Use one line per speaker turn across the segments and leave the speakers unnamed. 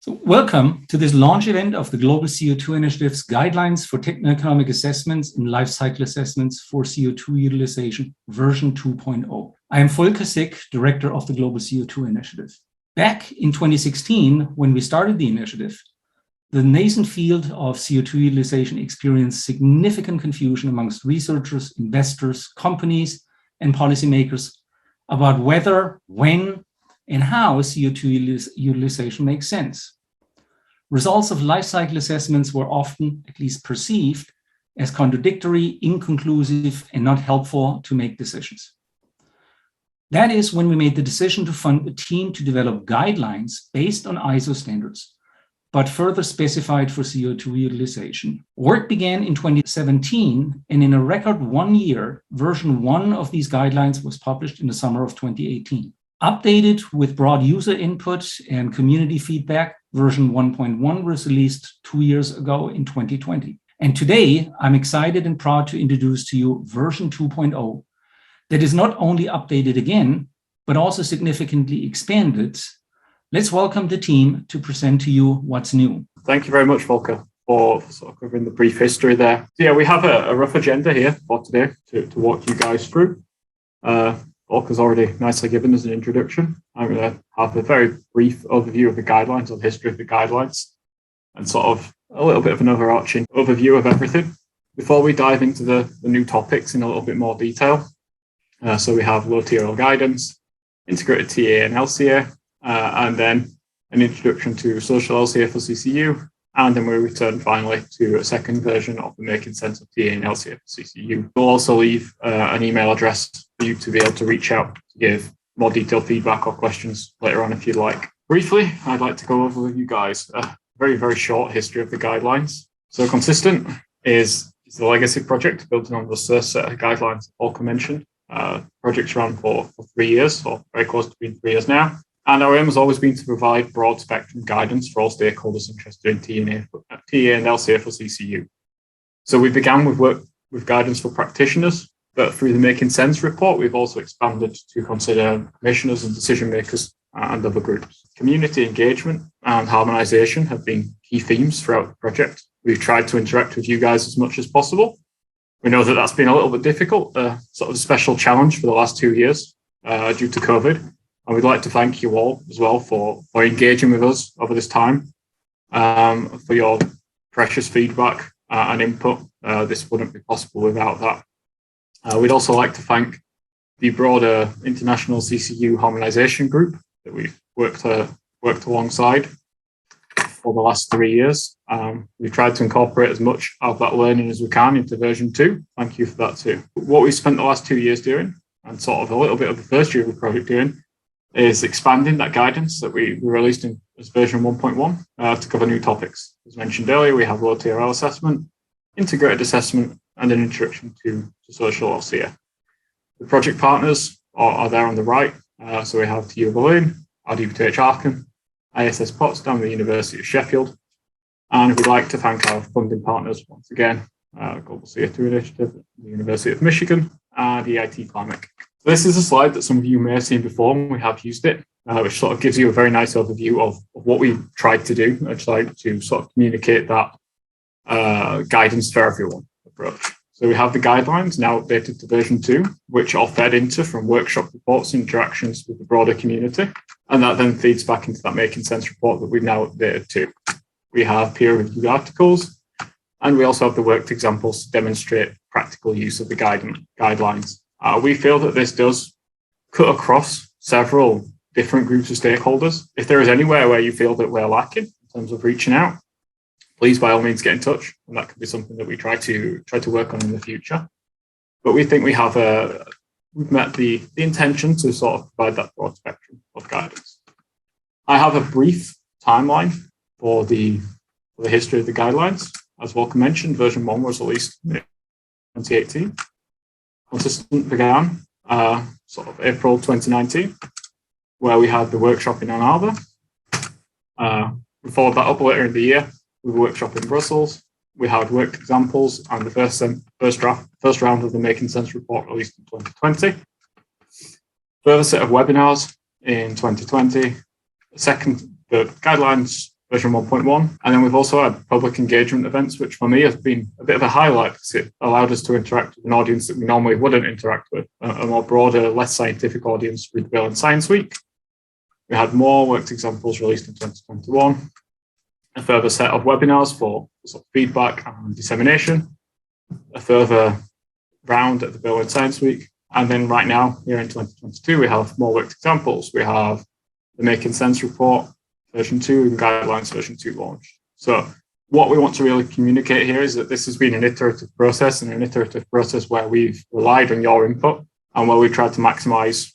So welcome to this launch event of the Global CO2 Initiative's Guidelines for Techno-Economic Assessments and Life Cycle Assessments for CO2 Utilization, version 2.0. I am Volker Sick, Director of the Global CO2 Initiative. Back in 2016, when we started the initiative, the nascent field of CO2 utilization experienced significant confusion amongst researchers, investors, companies, and policymakers about whether, when, and how CO2 utilization makes sense. Results of life cycle assessments were often, at least perceived, as contradictory, inconclusive, and not helpful to make decisions. That is when we made the decision to fund a team to develop guidelines based on ISO standards, but further specified for CO2 utilization. Work began in 2017, and in a record 1 year, version 1 of these guidelines was published in the summer of 2018. Updated with broad user input and community feedback, version 1.1 was released 2 years ago in 2020. And today, I'm excited and proud to introduce to you version 2.0 that is not only updated again, but also significantly expanded. Let's welcome the team to present to you what's new.
Thank you very much, Volker, for sort of covering the brief history there. So yeah, we have a rough agenda here for today to walk you guys through. Volker's already nicely given us an introduction. I'm going to have a very brief overview of the guidelines, or the history of the guidelines, and sort of a little bit of an overarching overview of everything before we dive into the new topics in a little bit more detail. So we have LOW-TRL guidance, integrated TEA and LCA, and then an introduction to social LCA for CCU, and then we return finally to a second version of the making sense of TEA and LCA for CCU. We'll also leave an email address for you to be able to reach out to give more detailed feedback or questions later on if you'd like. Briefly, I'd like to go over with you guys a very, very short history of the guidelines. So Consistent is the legacy project building on the first set of guidelines Volker mentioned. Project's run for 3 years, or very close to being 3 years now. And our aim has always been to provide broad spectrum guidance for all stakeholders interested in TEA and LCA for CCU. So we began with work with guidance for practitioners, but through the Making Sense report, we've also expanded to consider commissioners and decision makers and other groups. Community engagement and harmonisation have been key themes throughout the project. We've tried to interact with you guys as much as possible. We know that that's been a little bit difficult, sort of a special challenge for the last 2 years due to COVID. And we'd like to thank you all as well for engaging with us over this time, for your precious feedback and input. This wouldn't be possible without that. We'd also like to thank the broader international CCU harmonisation group that we've worked alongside for the last 3 years. We've tried to incorporate as much of that learning as we can into version 2. Thank you for that too. What we've spent the last 2 years doing, and sort of a little bit of the first year of the project doing, is expanding that guidance that we released in as version 1.1 to cover new topics. As mentioned earlier, we have low-TRL assessment, integrated assessment, and an introduction to social LCA. The project partners are there on the right. So we have TEA Berlin, RWTH Aachen, IASS Potsdam, the University of Sheffield. And we'd like to thank our funding partners once again, Global CO2 Initiative, the University of Michigan, and EIT Climate-KIC. This is a slide that some of you may have seen before, and we have used it, which sort of gives you a very nice overview of what we've tried to do. I'd like to sort of communicate that guidance for everyone approach. So we have the guidelines now updated to version 2, which are fed into from workshop reports and interactions with the broader community. And that then feeds back into that Making Sense report that we've now updated to. We have peer-reviewed articles, and we also have the worked examples to demonstrate practical use of the guidelines. We feel that this does cut across several different groups of stakeholders. If there is anywhere where you feel that we're lacking in terms of reaching out, please by all means get in touch, and that could be something that we try to work on in the future. But we think we've met the intention to sort of provide that broad spectrum of guidance. I have a brief timeline for the history of the guidelines. As Volker mentioned, version 1 was released in 2018. Consistent began sort of April 2019, where we had the workshop in Ann Arbor. We followed that up later in the year with a workshop in Brussels. We had worked examples and the first round of the Making Sense report released in 2020. Further set of webinars in 2020. The guidelines version 1.1. And then we've also had public engagement events, which for me has been a bit of a highlight because it allowed us to interact with an audience that we normally wouldn't interact with, a more broader, less scientific audience with Berlin Science Week. We had more worked examples released in 2021, a further set of webinars for sort of feedback and dissemination, a further round at the Berlin Science Week. And then right now, here in 2022, we have more worked examples. We have the Making Sense report, version 2, and Guidelines version 2 launched. So what we want to really communicate here is that this has been an iterative process, and an iterative process where we've relied on your input and where we've tried to maximize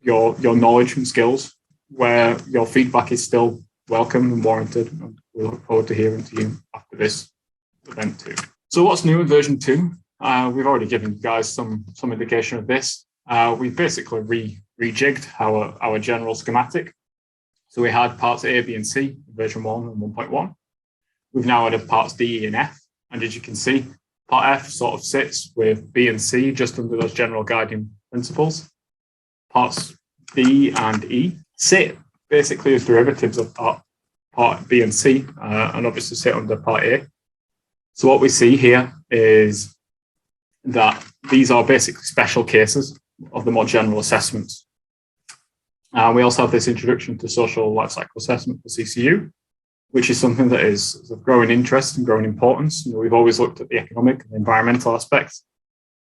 your knowledge and skills, where your feedback is still welcome and warranted. And we look forward to hearing to you after this event too. So what's new in version 2? We've already given you guys some indication of this. We've basically rejigged our general schematic. So we had parts A, B, and C in version 1 and 1.1. We've now added parts D, E, and F. And as you can see, part F sort of sits with B and C just under those general guiding principles. Parts B and E sit basically as derivatives of part B and C, and obviously sit under part A. So what we see here is that these are basically special cases of the more general assessments. We also have this introduction to social life cycle assessment for CCU, which is something that is of growing interest and growing importance. We've always looked at the economic and environmental aspects,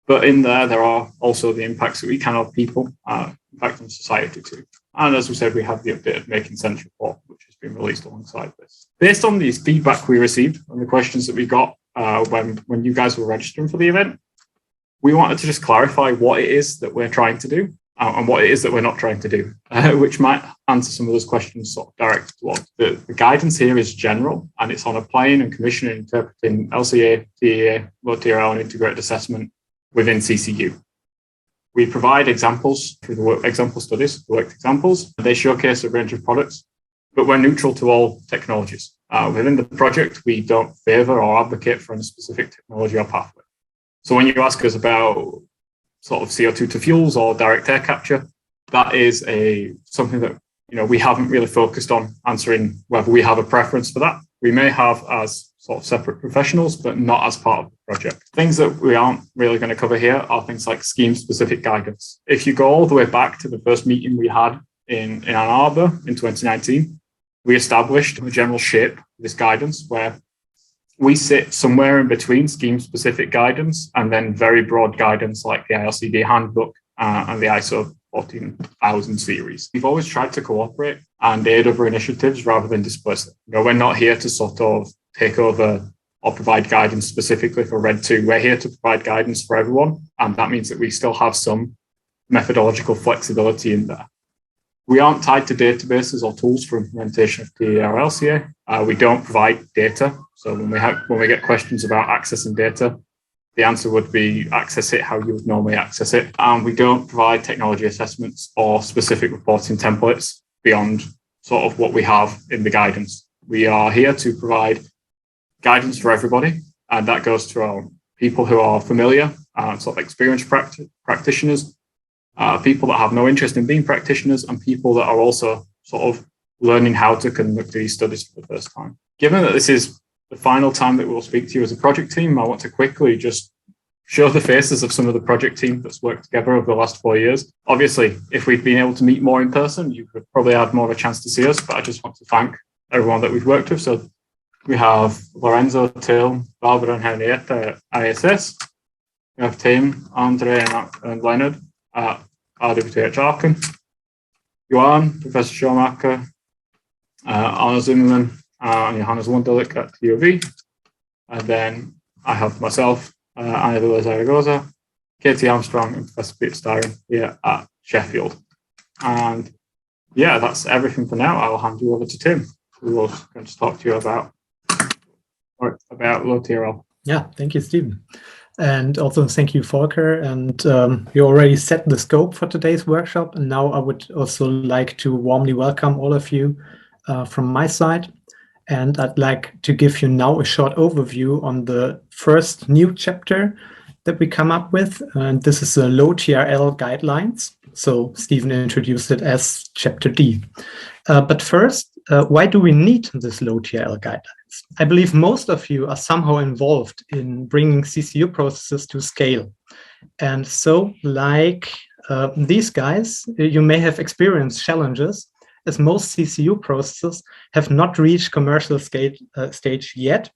but in there are also the impacts that we can have people impact on society too. And as we said, we have the updated Making Sense report, which has been released alongside this. Based on these feedback we received and the questions that we got when you guys were registering for the event, we wanted to just clarify what it is that we're trying to do and what it is that we're not trying to do, which might answer some of those questions sort of directed towards. The guidance here is general, and it's on applying and commissioning and interpreting LCA, TEA, LOW-TRL, and integrated assessment within CCU. We provide examples through the example studies, the worked examples. They showcase a range of products, but we're neutral to all technologies. Within the project, we don't favour or advocate for any specific technology or pathway. So when you ask us about sort of CO2 to fuels or direct air capture, that is something that we haven't really focused on answering whether we have a preference for that. We may have as sort of separate professionals, but not as part of the project. Things that we aren't really going to cover here are things like scheme-specific guidance. If you go all the way back to the first meeting we had in Ann Arbor in 2019, we established a general shape of this guidance where we sit somewhere in between scheme-specific guidance and then very broad guidance like the ILCD handbook and the ISO 14000 series. We've always tried to cooperate and aid other initiatives rather than displace it. We're not here to sort of take over or provide guidance specifically for RED 2. We're here to provide guidance for everyone, and that means that we still have some methodological flexibility in there. We aren't tied to databases or tools for implementation of TEA LCA. We don't provide data. So when we get questions about accessing data, the answer would be access it how you would normally access it. And we don't provide technology assessments or specific reporting templates beyond sort of what we have in the guidance. We are here to provide guidance for everybody, and that goes to our people who are familiar, sort of experienced practitioners, people that have no interest in being practitioners, and people that are also sort of learning how to conduct these studies for the first time. Given that this is the final time that we'll speak to you as a project team, I want to quickly just show the faces of some of the project team that's worked together over the last 4 years. Obviously, if we'd been able to meet more in person, you could probably have more of a chance to see us, but I just want to thank everyone that we've worked with. So we have Lorenzo, Till, Barbara and Henrietta at IASS. We have Tim, Andre and Leonard at RWTH Aachen. Johan, Professor Schumacher, Anna Zimmerman, and Johannes Wunderlich at TUV. And then I have myself, Anna Villa Zaragoza, Katie Armstrong, and Professor Peter Styron here at Sheffield. And yeah, that's everything for now. I'll hand you over to Tim, who will going to talk to you about LOW-TRL.
Yeah, thank you, Stephen. And also thank you, Volker. And you already set the scope for today's workshop. And now I would also like to warmly welcome all of you from my side. And I'd like to give you now a short overview on the first new chapter that we come up with. And this is the LOW-TRL Guidelines. So Stephen introduced it as Chapter D. But first, why do we need this LOW-TRL guidelines? I believe most of you are somehow involved in bringing CCU processes to scale. And so, like these guys, you may have experienced challenges, as most CCU processes have not reached commercial stage yet.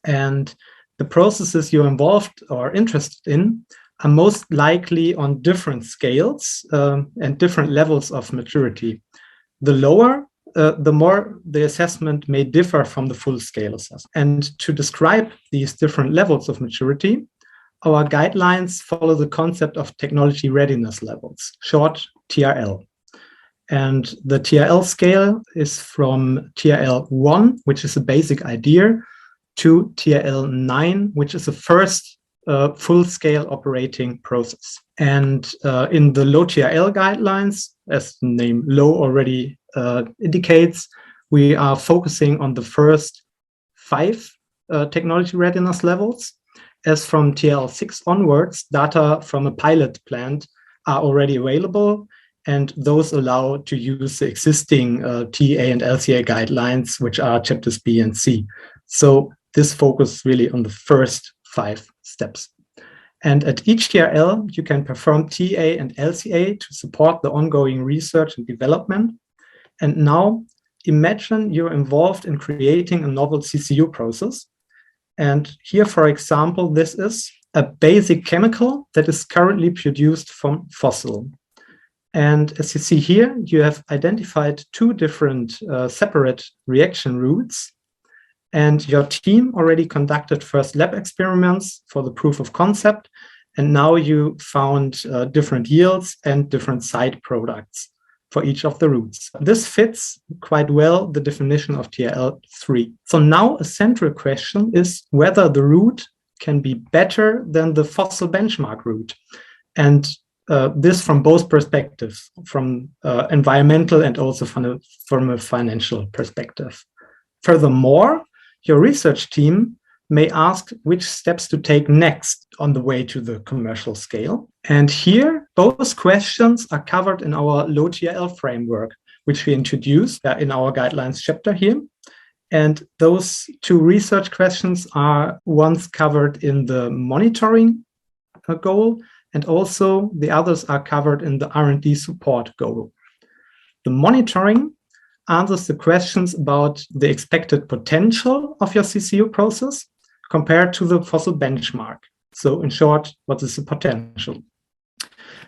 And the processes you're involved or interested in are most likely on different scales and different levels of maturity. The lower, the more the assessment may differ from the full-scale assessment. And to describe these different levels of maturity, our guidelines follow the concept of technology readiness levels, short TRL. And the TRL scale is from TRL 1, which is a basic idea, to TRL 9, which is the first full-scale operating process. And in the LOW-TRL guidelines, as the name LOW already indicates, we are focusing on the first 5 technology readiness levels. As from TRL 6 onwards, data from a pilot plant are already available, and those allow to use the existing TEA and LCA guidelines, which are chapters B and C. So this focuses really on the first 5 steps. And at each TRL, you can perform TEA and LCA to support the ongoing research and development. And now imagine you're involved in creating a novel CCU process. And here, for example, this is a basic chemical that is currently produced from fossil. And as you see here, you have identified 2 different separate reaction routes. And your team already conducted first lab experiments for the proof of concept. And now you found different yields and different side products for each of the routes. This fits quite well the definition of TRL 3. So now a central question is whether the route can be better than the fossil benchmark route. And this from both perspectives, from environmental and also from a financial perspective. Furthermore, your research team may ask which steps to take next on the way to the commercial scale. And here, both questions are covered in our LOW-TRL framework, which we introduced in our guidelines chapter here. And those 2 research questions are once covered in the monitoring goal, and also the others are covered in the R&D support goal. The monitoring answers the questions about the expected potential of your CCU process compared to the fossil benchmark. So in short, what is the potential?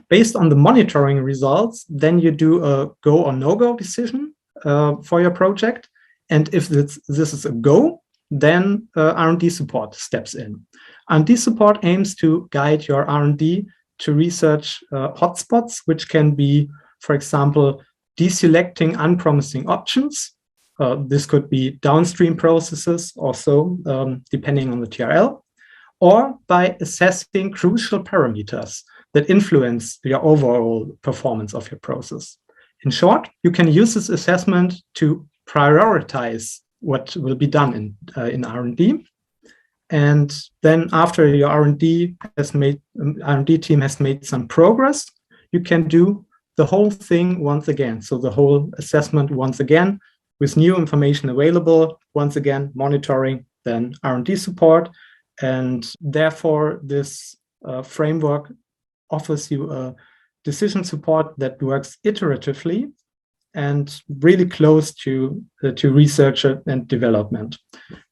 Based on the monitoring results, then you do a go or no-go decision for your project. And if this is a go, then R&D support steps in. R&D support aims to guide your R&D to research hotspots, which can be, for example, deselecting unpromising options. This could be downstream processes also, depending on the TRL, or by assessing crucial parameters that influence your overall performance of your process. In short, you can use this assessment to prioritize what will be done in R&D. And then after your R&D team has made some progress, you can do the whole thing once again. So the whole assessment once again with new information available, once again monitoring, then R&D support. And therefore, this framework offers you a decision support that works iteratively and really close to research and development.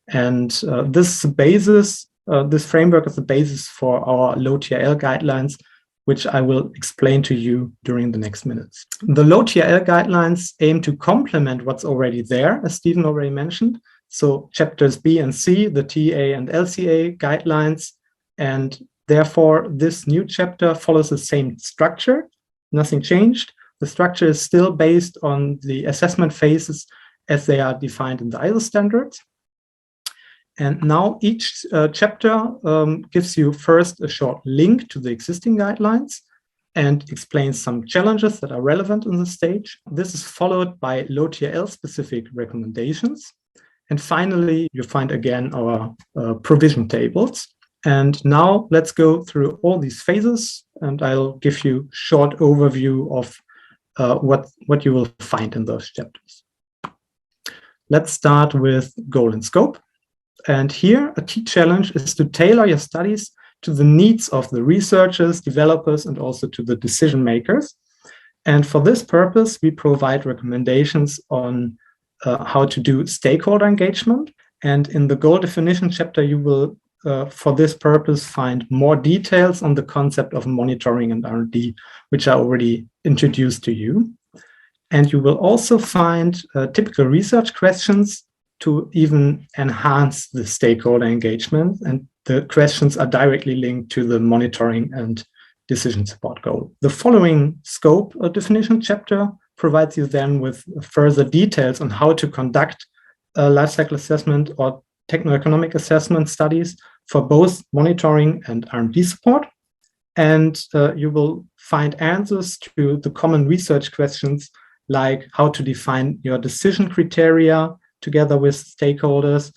And this is the basis, this framework is the basis for our LOW-TRL guidelines, which I will explain to you during the next minutes. The LOW-TRL guidelines aim to complement what's already there, as Stephen already mentioned. So chapters B and C, the TEA and LCA guidelines, and therefore this new chapter follows the same structure. Nothing changed. The structure is still based on the assessment phases as they are defined in the ISO standards. And now each chapter gives you first a short link to the existing guidelines and explains some challenges that are relevant in the stage. This is followed by LOW-TRL specific recommendations. And finally, you find again our provision tables. And now let's go through all these phases, and I'll give you a short overview of what you will find in those chapters. Let's start with goal and scope. And here, a key challenge is to tailor your studies to the needs of the researchers, developers, and also to the decision makers. And for this purpose, we provide recommendations on how to do stakeholder engagement. And in the goal definition chapter, you will, for this purpose, find more details on the concept of monitoring and R&D, which I already introduced to you. And you will also find typical research questions to even enhance the stakeholder engagement. And the questions are directly linked to the monitoring and decision support goal. The following scope definition chapter provides you then with further details on how to conduct a life cycle assessment or techno-economic assessment studies for both monitoring and R&D support. And you will find answers to the common research questions like how to define your decision criteria together with stakeholders,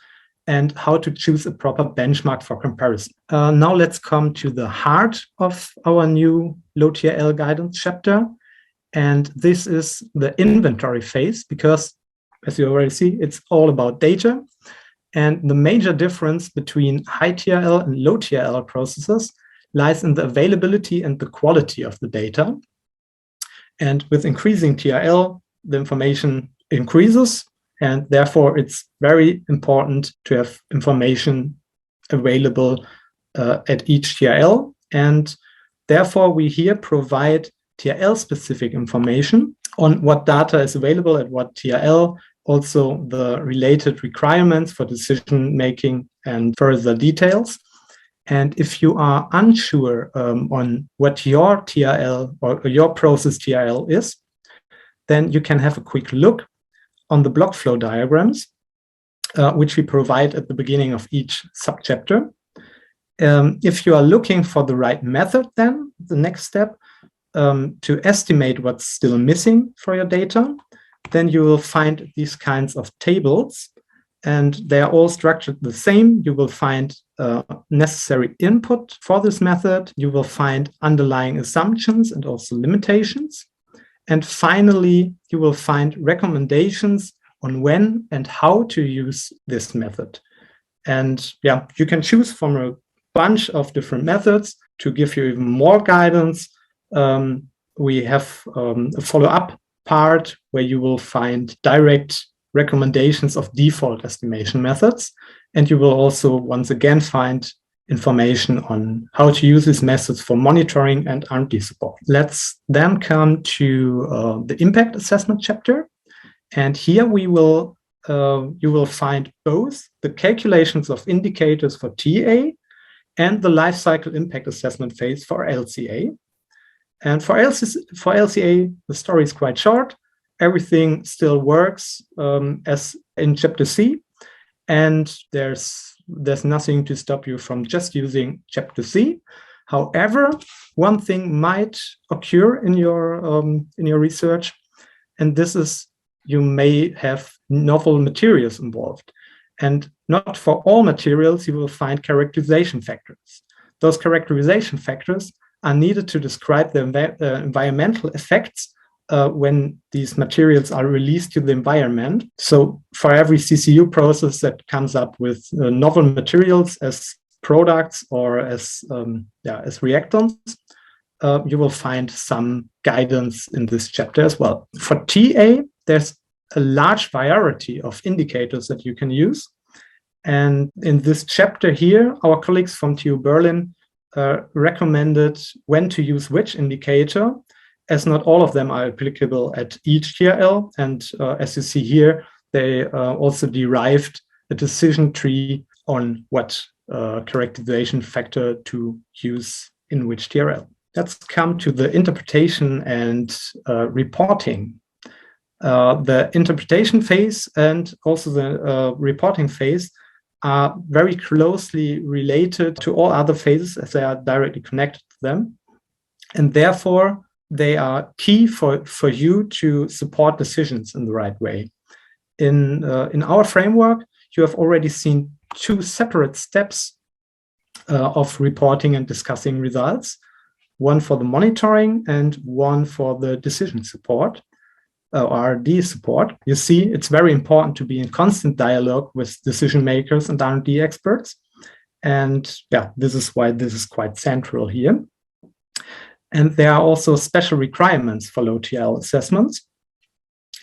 and how to choose a proper benchmark for comparison. Now let's come to the heart of our new LOW-TRL guidance chapter. And this is the inventory phase, because as you already see, it's all about data. And the major difference between high TRL and low TRL processes lies in the availability and the quality of the data. And with increasing TRL, the information increases. And therefore, it's very important to have information available at each TRL. And therefore, we here provide TRL-specific information on what data is available at what TRL, also the related requirements for decision-making and further details. And if you are unsure on what your TRL or your process TRL is, then you can have a quick look on the block flow diagrams, which we provide at the beginning of each subchapter. If you are looking for the right method, then the next step to estimate what's still missing for your data, then you will find these kinds of tables, and they are all structured the same. You will find necessary input for this method. You will find underlying assumptions and also limitations. And finally, you will find recommendations on when and how to use this method. And yeah, you can choose from a bunch of different methods to give you even more guidance. We have a follow-up part where you will find direct recommendations of default estimation methods. And you will also, once again, find information on how to use these methods for monitoring and R&D support. Let's then come to the impact assessment chapter. And here we will, you will find both the calculations of indicators for TEA and the life cycle impact assessment phase for LCA. And for LCA, the story is quite short. Everything still works as in chapter C, and there's nothing to stop you from just using chapter C. However, one thing might occur in your research, and this is you may have novel materials involved. And not for all materials, you will find characterization factors. Those characterization factors are needed to describe the environmental effects when these materials are released to the environment. So for every CCU process that comes up with novel materials as products or as reactants, you will find some guidance in this chapter as well. For TA, there's a large variety of indicators that you can use. And in this chapter here, our colleagues from TU Berlin recommended when to use which indicator, as not all of them are applicable at each TRL. And as you see here, they also derived a decision tree on what characterization factor to use in which TRL. Let's come to the interpretation and reporting. The interpretation phase and also the reporting phase are very closely related to all other phases as they are directly connected to them. And therefore, they are key for you to support decisions in the right way. In our framework, you have already seen two separate steps of reporting and discussing results, one for the monitoring and one for the decision support. R&D support. You see, it's very important to be in constant dialogue with decision makers and R&D experts. And yeah, this is why this is quite central here. And there are also special requirements for LOW-TRL assessments,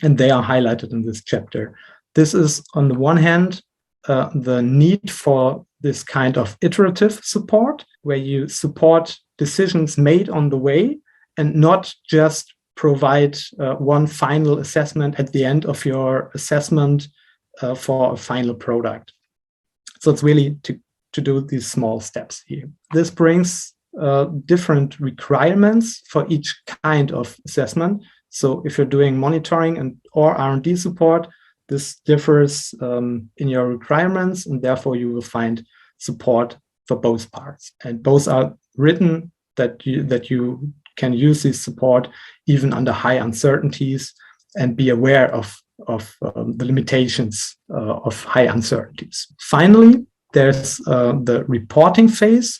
and they are highlighted in this chapter. This is, on the one hand, the need for this kind of iterative support, where you support decisions made on the way and not just provide one final assessment at the end of your assessment for a final product. So it's really to do these small steps here. This brings different requirements for each kind of assessment. So if you're doing monitoring or R&D support, this differs in your requirements, and therefore you will find support for both parts. And both are written that you can use this support even under high uncertainties and be aware of the limitations of high uncertainties. Finally, there's the reporting phase.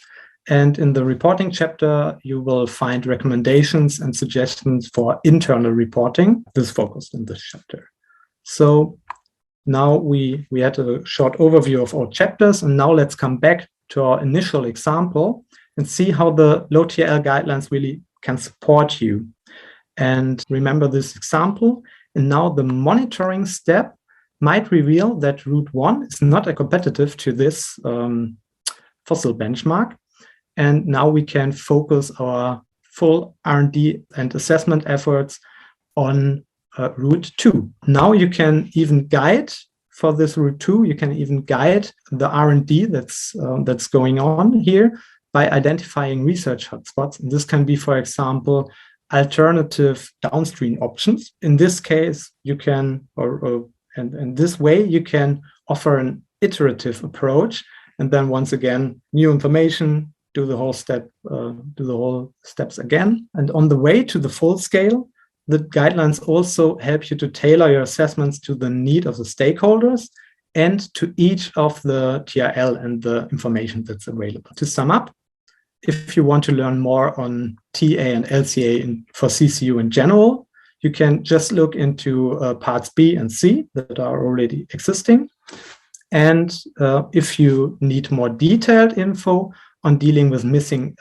And in the reporting chapter, you will find recommendations and suggestions for internal reporting. This is focused in this chapter. So now we had a short overview of all chapters, and now let's come back to our initial example and see how the LOW-TRL guidelines really can support you. And remember this example. And now the monitoring step might reveal that route 1 is not competitive to this fossil benchmark. And now we can focus our full R&D and assessment efforts on route 2. Now you can even guide for this route 2. You can even guide the R&D that's going on here by identifying research hotspots. And this can be, for example, alternative downstream options. In this case, you can, and in this way, you can offer an iterative approach. And then once again, new information, do the whole steps again. And on the way to the full scale, the guidelines also help you to tailor your assessments to the need of the stakeholders and to each of the TRL and the information that's available. To sum up, if you want to learn more on TEA and LCA for CCU in general, you can just look into parts B and C that are already existing. And if you need more detailed info on dealing with missing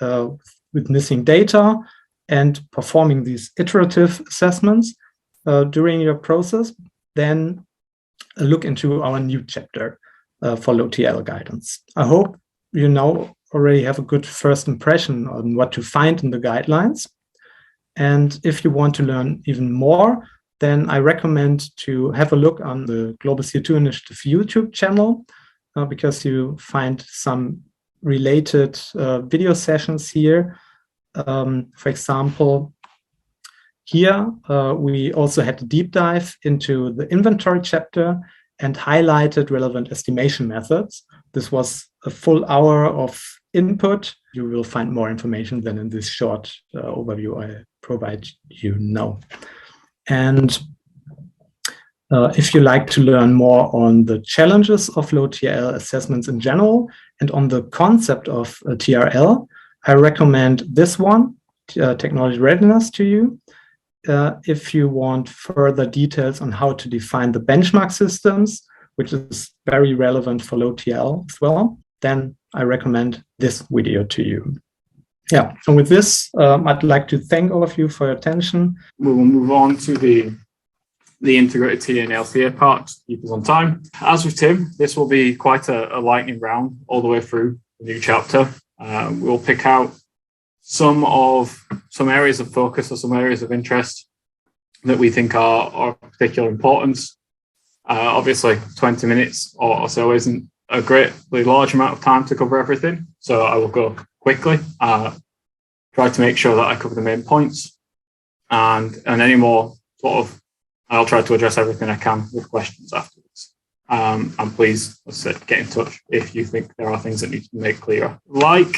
data and performing these iterative assessments during your process, then look into our new chapter for LOW-TRL guidance. I hope you now already have a good first impression on what to find in the guidelines. And if you want to learn even more, then I recommend to have a look on the Global CO2 Initiative YouTube channel because you find some related video sessions here. For example, here we also had a deep dive into the inventory chapter and highlighted relevant estimation methods. This was a full hour of input. You will find more information than in this short overview I provide you now. And if you like to learn more on the challenges of LOW-TRL assessments in general and on the concept of TRL, I recommend this one, Technology Readiness, to you. If you want further details on how to define the benchmark systems, which is very relevant for LOW-TRL as well, then I recommend this video to you. Yeah, and with this, I'd like to thank all of you for your attention.
We will move on to the integrated TEA and LCA part to keep us on time. As with Tim, this will be quite a lightning round all the way through the new chapter. We'll pick out some areas of focus or some areas of interest that we think are of particular importance. Obviously, 20 minutes or so isn't a greatly large amount of time to cover everything, so I will go quickly. Try to make sure that I cover the main points, and any more I'll try to address everything I can with questions afterwards. And please, as I said, get in touch if you think there are things that need to be made clearer. Like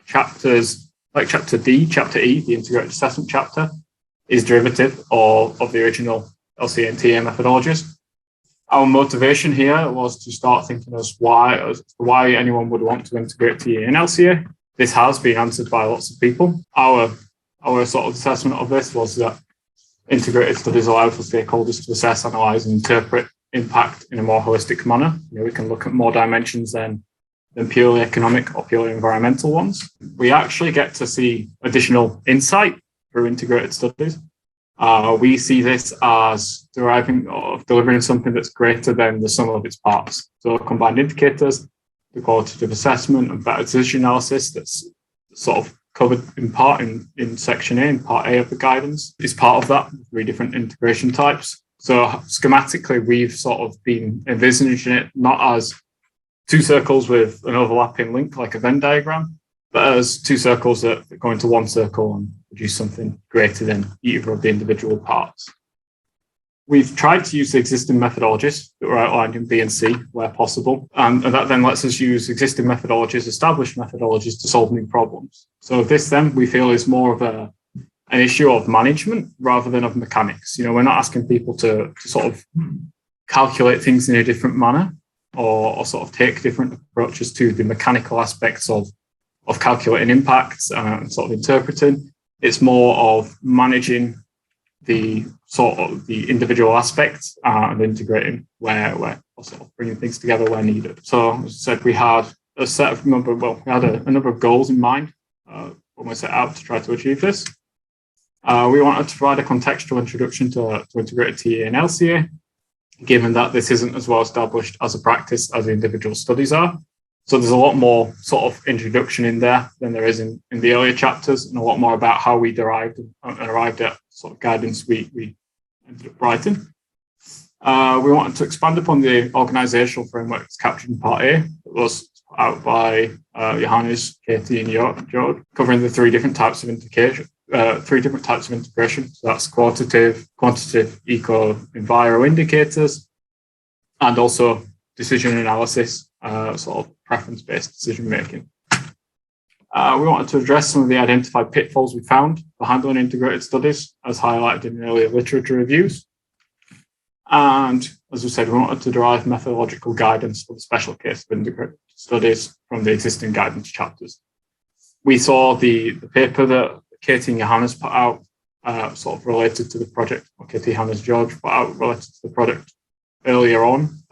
chapter D, chapter E, the integrated assessment chapter, is derivative of the original LCA and TEA methodologies. Our motivation here was to start thinking as why anyone would want to integrate TEA and LCA. This has been answered by lots of people. Our sort of assessment of this was that integrated studies allow for stakeholders to assess, analyse and interpret impact in a more holistic manner. We can look at more dimensions than purely economic or purely environmental ones. We actually get to see additional insight through integrated studies. We see this as deriving or delivering something that's greater than the sum of its parts. So combined indicators, the qualitative assessment and better decision analysis that's sort of covered in part in section A, in part A of the guidance, is part of that, 3 different integration types. So schematically, we've sort of been envisaging it not as 2 circles with an overlapping link like a Venn diagram, but as 2 circles that go into 1 circle and produce something greater than either of the individual parts. We've tried to use the existing methodologies that were outlined in B and C where possible, and that then lets us use existing methodologies, established methodologies to solve new problems. So this then we feel is more of an issue of management rather than of mechanics. We're not asking people to sort of calculate things in a different manner or sort of take different approaches to the mechanical aspects of calculating impacts and sort of interpreting. It's more of managing the sort of the individual aspects and integrating where or sort of bringing things together where needed. So as I said, we had a number of goals in mind when we set out to try to achieve this. We wanted to provide a contextual introduction to integrated TEA and LCA, given that this isn't as well established as a practice as the individual studies are. So there's a lot more sort of introduction in there than there is in the earlier chapters, and a lot more about how we derived and arrived at sort of guidance we ended up writing. We wanted to expand upon the organisational framework that's captured in Part A. It was put out by Johannes, Katie and George, covering the 3 different types of integration. 3 different types of integration. So that's quantitative, ECO-ENVIRO indicators, and also decision analysis, sort of preference-based decision making. We wanted to address some of the identified pitfalls we found for handling integrated studies, as highlighted in earlier literature reviews. And as we said, we wanted to derive methodological guidance for the special case of integrated studies from the existing guidance chapters. We saw the paper that Katie and Johannes put out sort of related to the project, or Katie, Johannes, George put out related to the project earlier on.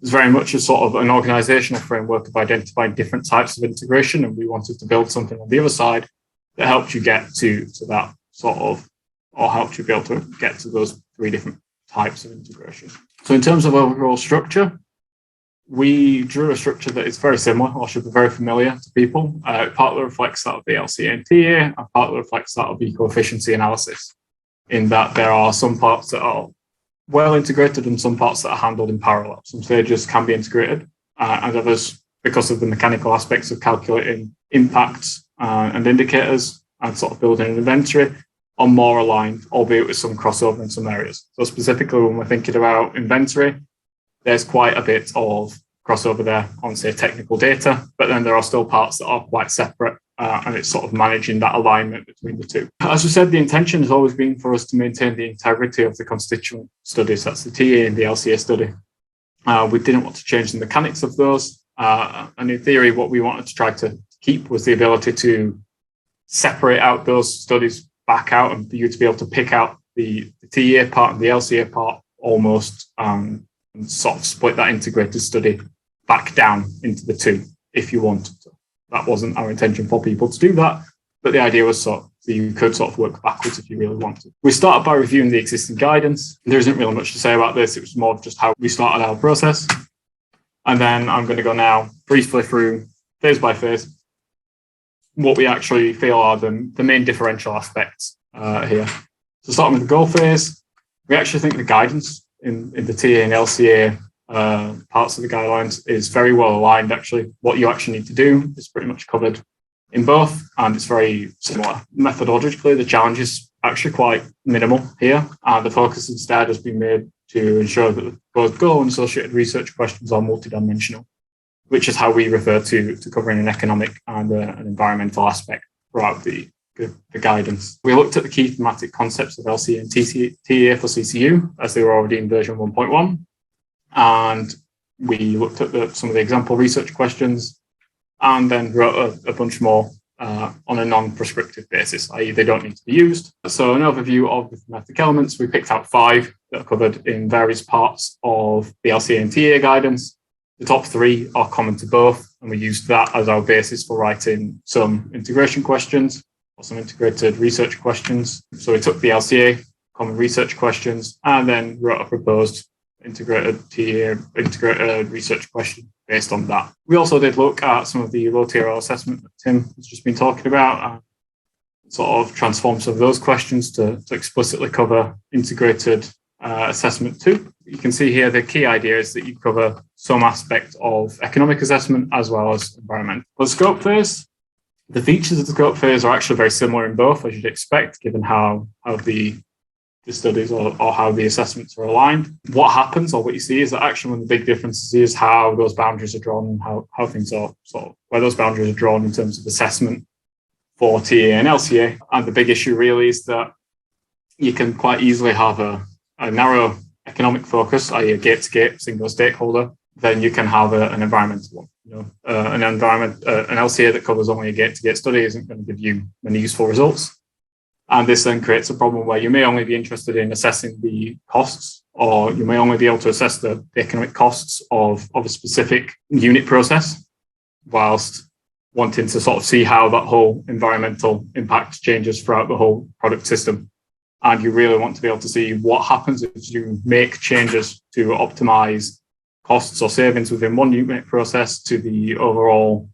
It's very much a sort of an organisational framework of identifying different types of integration, and we wanted to build something on the other side that helped you get to that sort of, or helped you be able to get to those 3 different types of integration. So in terms of overall structure, we drew a structure that is very similar, or should be very familiar to people. It partly reflects that of the LCA and TEA, and partly reflects that of eco-efficiency analysis, in that there are some parts that are well integrated and some parts that are handled in parallel. Some stages can be integrated, and others, because of the mechanical aspects of calculating impacts and indicators and sort of building an inventory, are more aligned, albeit with some crossover in some areas. So specifically when we're thinking about inventory, there's quite a bit of crossover there on, say, technical data, but then there are still parts that are quite separate, and it's sort of managing that alignment between the 2. As we said, the intention has always been for us to maintain the integrity of the constituent studies. That's the TEA and the LCA study. We didn't want to change the mechanics of those. And in theory, what we wanted to try to keep was the ability to separate out those studies back out, and for you to be able to pick out the TEA part and the LCA part almost, and sort of split that integrated study back down into the 2 if you wanted to. That wasn't our intention for people to do that, but the idea was sort of that you could sort of work backwards if you really wanted. We started by reviewing the existing guidance. There isn't really much to say about this. It was more of just how we started our process. And then I'm going to go now briefly through, phase by phase, what we actually feel are the main differential aspects here. So starting with the goal phase, we actually think the guidance in the TEA and LCA parts of the guidelines is very well aligned. Actually, what you actually need to do is pretty much covered in both, and it's very similar. Methodologically, the challenge is actually quite minimal here. The focus instead has been made to ensure that both goal and associated research questions are multidimensional, which is how we refer to covering an economic and an environmental aspect throughout the guidance. We looked at the key thematic concepts of LCA and TEA for CCU, as they were already in version 1.1. And we looked at some of the example research questions, and then wrote a bunch more on a non-prescriptive basis, i.e. they don't need to be used. So an overview of the thematic elements, we picked out 5 that are covered in various parts of the LCA and TEA guidance. The top 3 are common to both, and we used that as our basis for writing some integration questions or some integrated research questions. So we took the LCA common research questions and then wrote a proposed integrated TEA integrated research question based on that. We also did look at some of the LOW-TRL assessment that Tim has just been talking about and sort of transformed some of those questions to explicitly cover integrated assessment too. You can see here the key idea is that you cover some aspect of economic assessment as well as environmental. For the scope phase, the features of the scope phase are actually very similar in both, as you'd expect, given how the studies or how the assessments are aligned. What happens or what you see is that actually one of the big differences is how those boundaries are drawn, how things are sort of where those boundaries are drawn in terms of assessment for TEA and LCA. And the big issue really is that you can quite easily have a narrow economic focus, i.e. a gate-to-gate single stakeholder, then you can have an environmental one. An LCA that covers only a gate-to-gate study isn't going to give you many useful results. And this then creates a problem where you may only be interested in assessing the costs, or you may only be able to assess the economic costs of a specific unit process, whilst wanting to sort of see how that whole environmental impact changes throughout the whole product system. And you really want to be able to see what happens if you make changes to optimize costs or savings within one unit process to the overall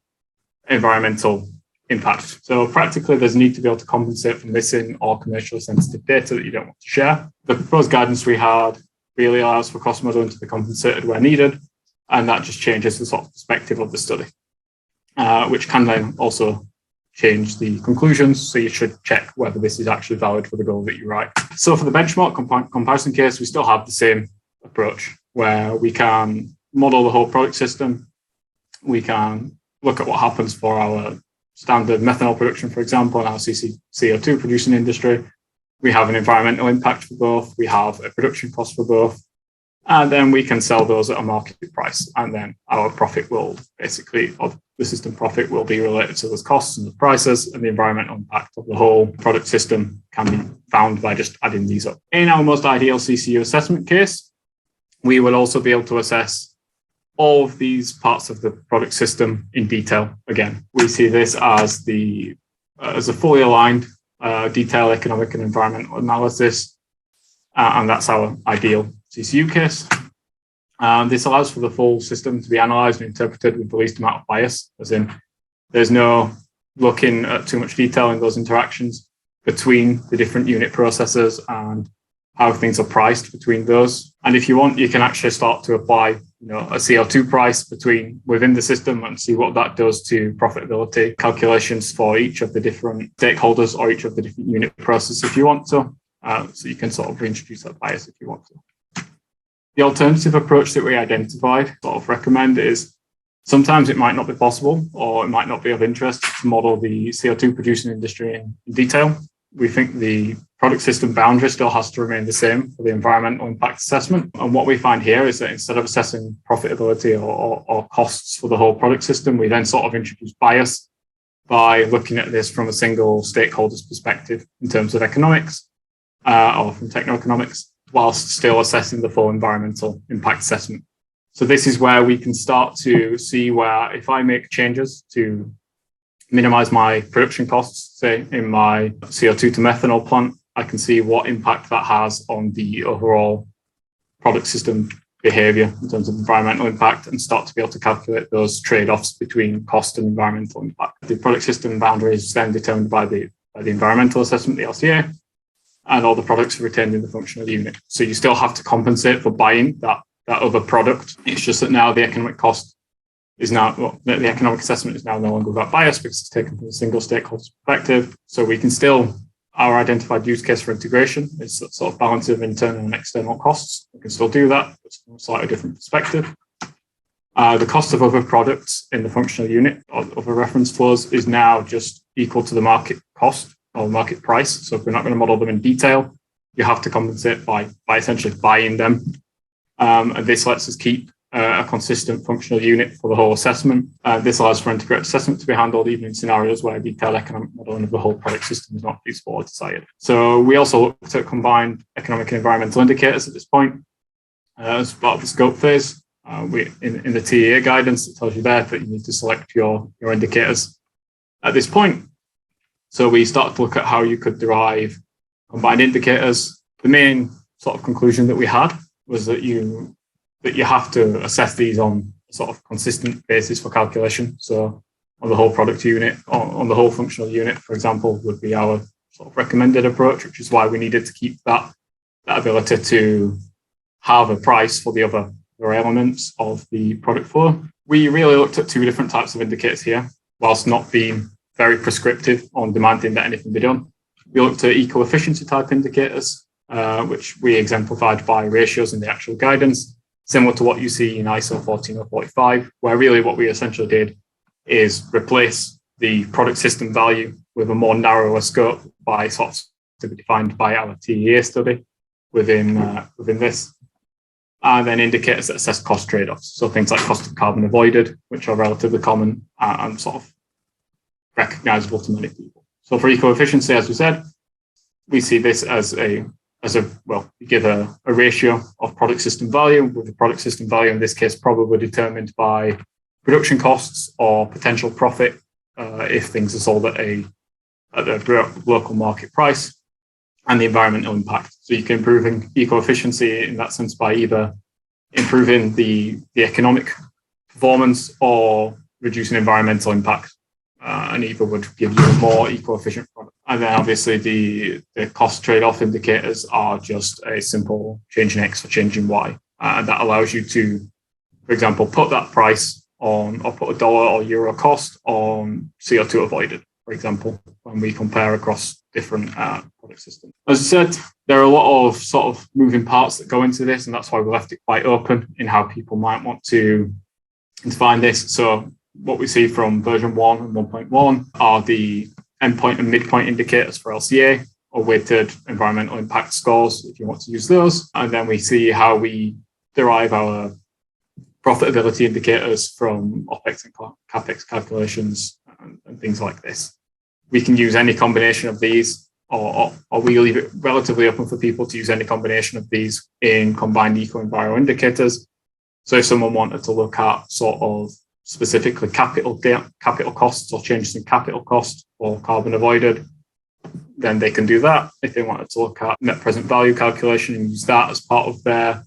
environmental impact. So practically, there's a need to be able to compensate for missing or commercially sensitive data that you don't want to share. The proposed guidance we had really allows for cost modeling to be compensated where needed, and that just changes the sort of perspective of the study, which can then also change the conclusions. So you should check whether this is actually valid for the goal that you write. So for the benchmark comparison case, we still have the same approach where we can model the whole product system. We can look at what happens for our standard methanol production, for example, and our CO2 producing industry. We have an environmental impact for both. We have a production cost for both. And then we can sell those at a market price. And then our profit will basically, or the system profit will be related to those costs and the prices, and the environmental impact of the whole product system can be found by just adding these up. In our most ideal CCU assessment case, we will also be able to assess all of these parts of the product system in detail. Again, we see this as a fully aligned detailed economic and environmental analysis, and that's our ideal CCU case. This allows for the full system to be analysed and interpreted with the least amount of bias, as in there's no looking at too much detail in those interactions between the different unit processes and how things are priced between those. And if you want, you can actually start to apply a CO2 price within the system and see what that does to profitability calculations for each of the different stakeholders or each of the different unit processes if you want to. So you can sort of reintroduce that bias if you want to. The alternative approach that we identified, sort of recommend, is sometimes it might not be possible or it might not be of interest to model the CO2 producing industry in detail. We think the product system boundary still has to remain the same for the environmental impact assessment. And what we find here is that instead of assessing profitability or costs for the whole product system, we then sort of introduce bias by looking at this from a single stakeholder's perspective in terms of economics or from techno-economics, whilst still assessing the full environmental impact assessment. So this is where we can start to see where if I make changes to minimize my production costs, say in my CO2 to methanol plant, I can see what impact that has on the overall product system behavior in terms of environmental impact and start to be able to calculate those trade-offs between cost and environmental impact. The product system boundary is then determined by the environmental assessment, the LCA, and all the products are retained in the functional unit. So you still have to compensate for buying that other product. It's just that now the economic cost is now, the economic assessment is now no longer without bias because it's taken from a single stakeholder perspective. So we can still, our identified use case for integration is that sort of balance of internal and external costs. We can still do that, but from a slightly different perspective. The cost of other products in the functional unit of a reference flows is now just equal to the market cost or market price. So if we're not going to model them in detail, you have to compensate by essentially buying them. And this lets us keep a consistent functional unit for the whole assessment. This allows for integrated assessment to be handled even in scenarios where detailed economic modelling of the whole product system is not feasible or desired. So we also looked at combined economic and environmental indicators at this point as part of the scope phase. In the TEA guidance, it tells you there that you need to select your indicators at this point. So we started to look at how you could derive combined indicators. The main sort of conclusion that we had was that you have to assess these on a sort of consistent basis for calculation. So on the whole product unit, on the whole functional unit, for example, would be our sort of recommended approach, which is why we needed to keep that ability to have a price for the other elements of the product flow. We really looked at two different types of indicators here, whilst not being very prescriptive on demanding that anything be done. We looked at eco-efficiency type indicators, which we exemplified by ratios in the actual guidance, similar to what you see in ISO 14045, where really what we essentially did is replace the product system value with a more narrower scope by sort of to be defined by our TEA study within this. And then indicators that assess cost trade-offs. So things like cost of carbon avoided, which are relatively common and sort of recognizable to many people. So for eco-efficiency, as we said, we see this as well, we give a ratio of product system value, with the product system value in this case probably determined by production costs or potential profit if things are sold at the local market price, and the environmental impact. So you can improve eco-efficiency in that sense by either improving the economic performance or reducing environmental impact, and either would give you a more eco-efficient product. And then obviously the cost trade-off indicators are just a simple change in X for change in Y. And that allows you to, for example, put that price on, or put a dollar or euro cost on CO2 avoided, for example, when we compare across different product systems. As I said, there are a lot of sort of moving parts that go into this, and that's why we left it quite open in how people might want to define this. So what we see from version 1 and 1.1 are the endpoint and midpoint indicators for LCA, or weighted environmental impact scores, if you want to use those. And then we see how we derive our profitability indicators from OPEX and CAPEX calculations and things like this. We can use any combination of these, or we leave it relatively open for people to use any combination of these in combined ECO-ENVIRO indicators. So if someone wanted to look at sort of specifically capital costs or changes in capital cost or carbon avoided, then they can do that. If they wanted to look at net present value calculation and use that as part of their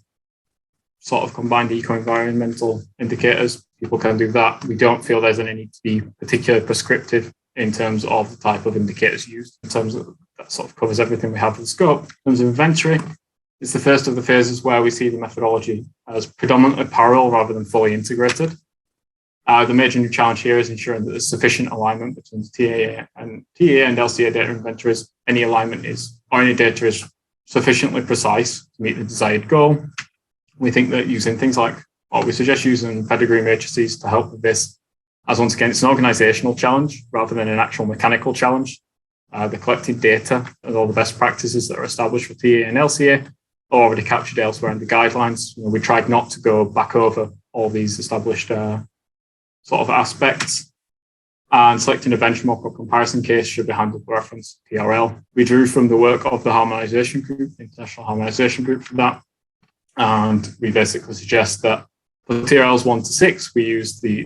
sort of combined eco-environmental indicators, people can do that. We don't feel there's any need to be particularly prescriptive in terms of the type of indicators used. In terms of that sort of covers everything we have in the scope. In terms of inventory, it's the first of the phases where we see the methodology as predominantly parallel rather than fully integrated. The major new challenge here is ensuring that there's sufficient alignment between TEA and LCA data inventories. Any alignment any data is sufficiently precise to meet the desired goal. We think that using things like, we suggest using pedigree matrices to help with this, as once again, it's an organizational challenge rather than an actual mechanical challenge. The collected data and all the best practices that are established for TEA and LCA are already captured elsewhere in the guidelines. We tried not to go back over all these established sort of aspects, and selecting a benchmark or comparison case should be handled with reference to TRL. We drew from the work of the harmonisation group, international harmonisation group, for that, and we basically suggest that for TRLs 1 to 6, we use the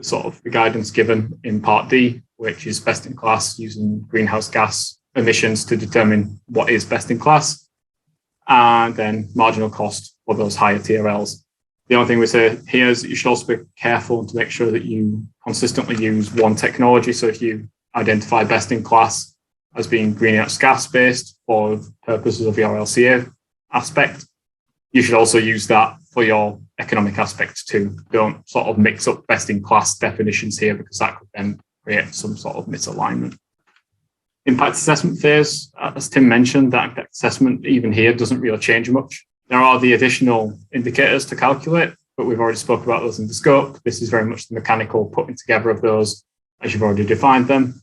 sort of the guidance given in Part D, which is best in class using greenhouse gas emissions to determine what is best in class, and then marginal cost for those higher TRLs. The only thing we say here is that you should also be careful to make sure that you consistently use one technology. So if you identify best in class as being greenhouse gas based for purposes of your LCA aspect, you should also use that for your economic aspects too. Don't sort of mix up best in class definitions here, because that could then create some sort of misalignment. Impact assessment phase, as Tim mentioned, that impact assessment even here doesn't really change much. There are the additional indicators to calculate, but we've already spoke about those in the scope. This is very much the mechanical putting together of those as you've already defined them.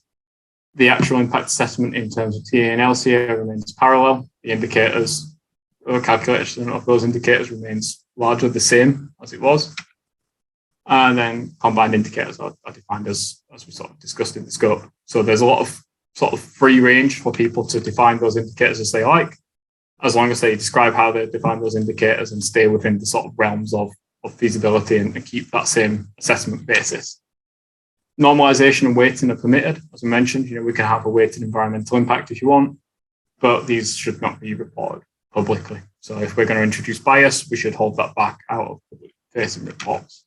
The actual impact assessment in terms of TEA and LCA remains parallel. The indicators calculation of those indicators remains largely the same as it was. And then combined indicators are defined as we sort of discussed in the scope. So there's a lot of sort of free range for people to define those indicators as they like, as long as they describe how they define those indicators and stay within the sort of realms of feasibility and keep that same assessment basis. Normalization and weighting are permitted. As I mentioned, we can have a weighted environmental impact if you want, but these should not be reported publicly. So if we're going to introduce bias, we should hold that back out of public-facing reports.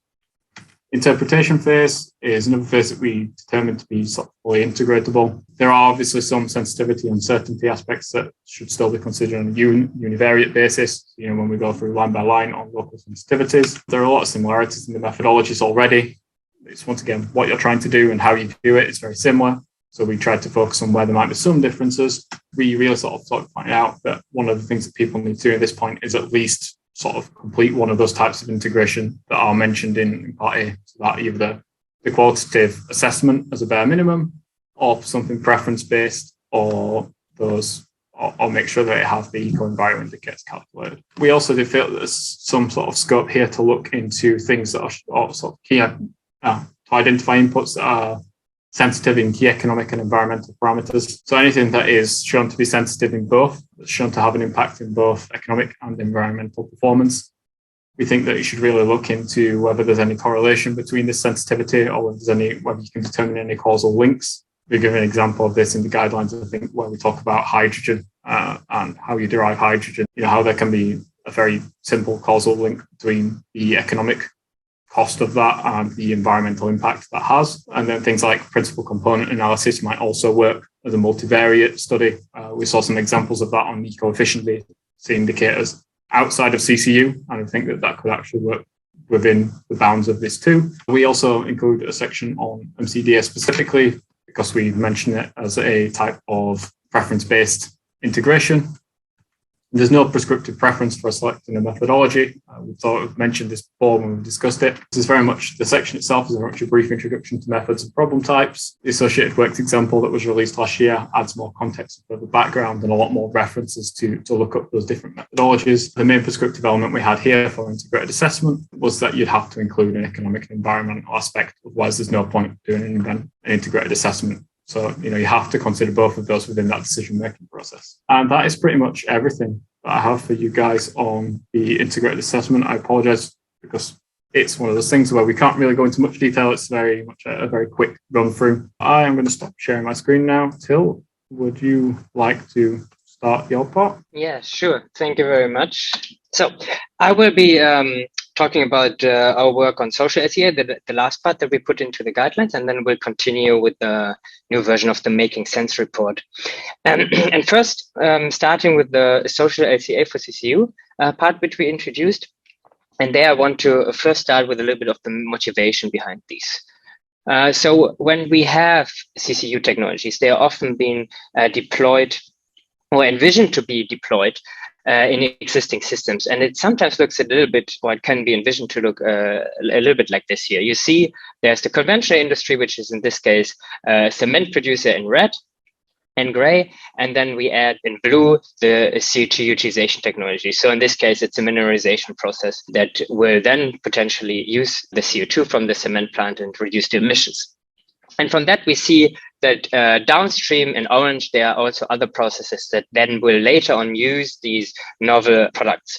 Interpretation phase is another phase that we determined to be sort of fully integratable. There are obviously some sensitivity and uncertainty aspects that should still be considered on a univariate basis, when we go through line by line on local sensitivities. There are a lot of similarities in the methodologies already. It's once again what you're trying to do and how you do it is very similar. So we tried to focus on where there might be some differences. We really sort of pointed out that one of the things that people need to do at this point is at least sort of complete one of those types of integration that are mentioned in part A. So that either the qualitative assessment as a bare minimum, or something preference-based, or make sure that they have the ECO-ENVIRO indicators calculated. We also did feel that there's some sort of scope here to look into things that are sort of key to identify inputs that are sensitive in key economic and environmental parameters. So anything that is shown to be sensitive in both, that's shown to have an impact in both economic and environmental performance, we think that you should really look into whether there's any correlation between this sensitivity or whether you can determine any causal links. We give an example of this in the guidelines, I think, where we talk about hydrogen and how you derive hydrogen, how there can be a very simple causal link between the economic cost of that and the environmental impact that has. And then things like principal component analysis might also work as a multivariate study. We saw some examples of that on eco-efficiency indicators outside of CCU, and I think that could actually work within the bounds of this too. We also include a section on MCDA specifically because we mention it as a type of preference-based integration. There's no prescriptive preference for selecting a methodology. We thought we've mentioned this before when we discussed it. This is very much, the section itself is very much a brief introduction to methods and problem types. The associated works example that was released last year adds more context and further background and a lot more references to look up those different methodologies. The main prescriptive element we had here for integrated assessment was that you'd have to include an economic and environmental aspect, otherwise there's no point doing an integrated assessment. So, you have to consider both of those within that decision-making process. And that is pretty much everything that I have for you guys on the integrated assessment. I apologize because it's one of those things where we can't really go into much detail. It's very much a very quick run through. I am going to stop sharing my screen now. Till, would you like to start your part?
Yeah, sure. Thank you very much. So I will be talking about our work on social LCA, the last part that we put into the guidelines, and then we'll continue with the new version of the Making Sense report. And first, starting with the social LCA for CCU part, which we introduced. And there I want to first start with a little bit of the motivation behind these. So when we have CCU technologies, they are often being deployed or envisioned to be deployed in existing systems. And it sometimes looks a little bit, or it can be envisioned to look a little bit like this here. You see, there's the conventional industry, which is in this case, cement producer in red and gray. And then we add in blue the CO2 utilization technology. So in this case, it's a mineralization process that will then potentially use the CO2 from the cement plant and reduce the emissions. And from that, we see that downstream in orange, there are also other processes that then will later on use these novel products.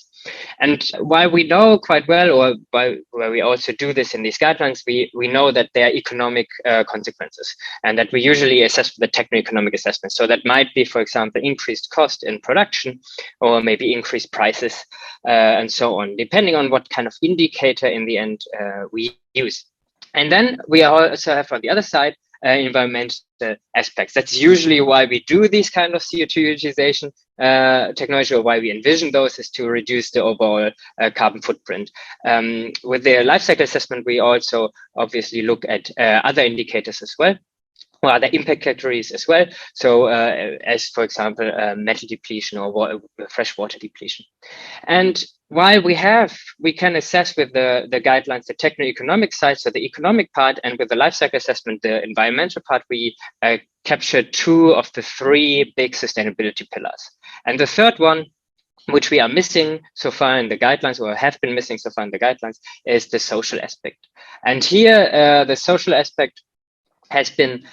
And while we know quite well, or where we also do this in these guidelines, we know that there are economic consequences, and that we usually assess with the techno-economic assessment. So that might be, for example, increased cost in production, or maybe increased prices, and so on, depending on what kind of indicator in the end we use. And then we also have on the other side environmental aspects. That's usually why we do these kind of CO2 utilization technology, or why we envision those, is to reduce the overall carbon footprint. With the life cycle assessment, we also obviously look at other indicators as well, or other impact categories as well. So as, for example, metal depletion or fresh water depletion. And while we can assess with the guidelines the techno-economic side, so the economic part, and with the life cycle assessment, the environmental part, we capture two of the three big sustainability pillars. And the third one which we are missing so far in the guidelines, or have been missing so far in the guidelines, is the social aspect. And here, the social aspect has been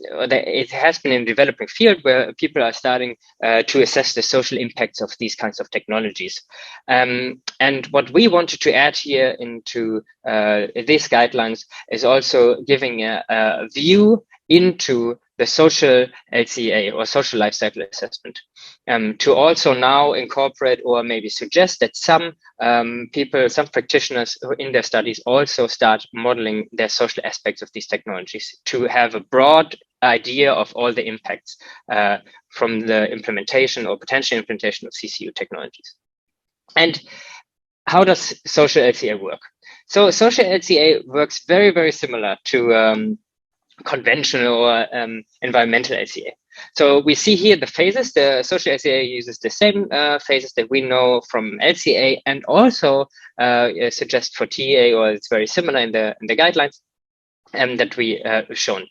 it has been in a developing field where people are starting to assess the social impacts of these kinds of technologies. And what we wanted to add here into these guidelines is also giving a view into the social LCA, or social life cycle assessment, to also now incorporate or maybe suggest that some people, some practitioners in their studies also start modeling their social aspects of these technologies, to have a broad idea of all the impacts from the implementation or potential implementation of CCU technologies. And how does social LCA work? So social LCA works very, very similar to conventional or environmental LCA. So we see here the phases. The social LCA uses the same phases that we know from LCA, and also suggest for TEA, or it's very similar in the guidelines that we shown.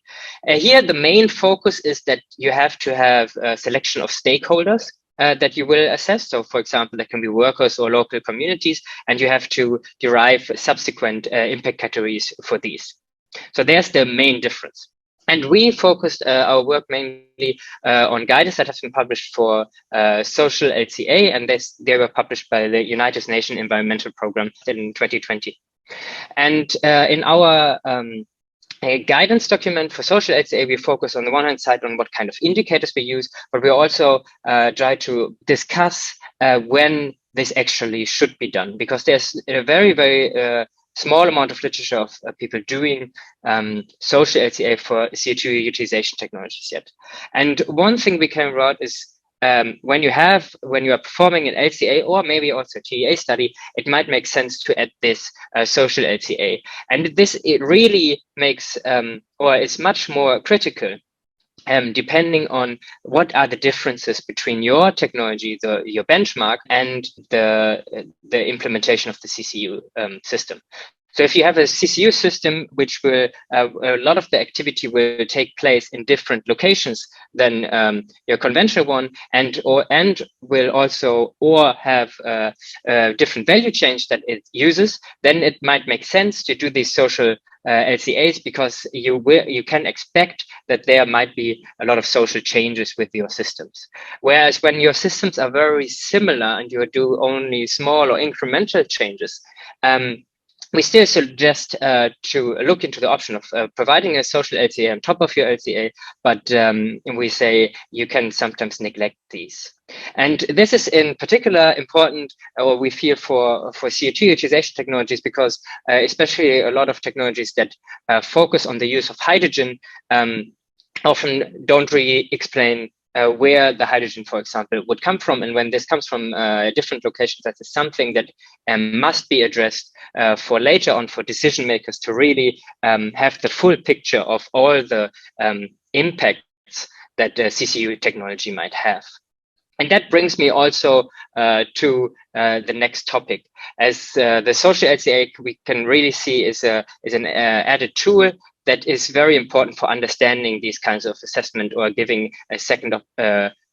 Here, the main focus is that you have to have a selection of stakeholders that you will assess. So, for example, there can be workers or local communities, and you have to derive subsequent impact categories for these. So there's the main difference. And we focused our work mainly on guidance that has been published for social LCA, and they were published by the United Nations Environmental Programme in 2020. And in our guidance document for social LCA, we focus on the one hand side on what kind of indicators we use, but we also try to discuss when this actually should be done, because there's a very, very small amount of literature of people doing social LCA for CO2 utilization technologies yet. And one thing we came about is when you are performing an LCA or maybe also a TEA study, it might make sense to add this social LCA. And it really makes, or is much more critical, depending on what are the differences between your technology, your benchmark, and the implementation of the CCU system. So if you have a CCU system, which will a lot of the activity will take place in different locations than your conventional one, and will also have different value chains that it uses, then it might make sense to do these social LCAs, because you can expect that there might be a lot of social changes with your systems. Whereas when your systems are very similar and you do only small or incremental changes, we still suggest to look into the option of providing a social LCA on top of your LCA, but we say you can sometimes neglect these. And this is in particular important, or we feel, for CO2 utilization technologies, because especially a lot of technologies that focus on the use of hydrogen often don't really explain where the hydrogen, for example, would come from. And when this comes from different locations, that is something that must be addressed for later on, for decision makers to really have the full picture of all the impacts that CCU technology might have. And that brings me also to the next topic. As the social LCA, we can really see is an added tool that is very important for understanding these kinds of assessment, or giving a second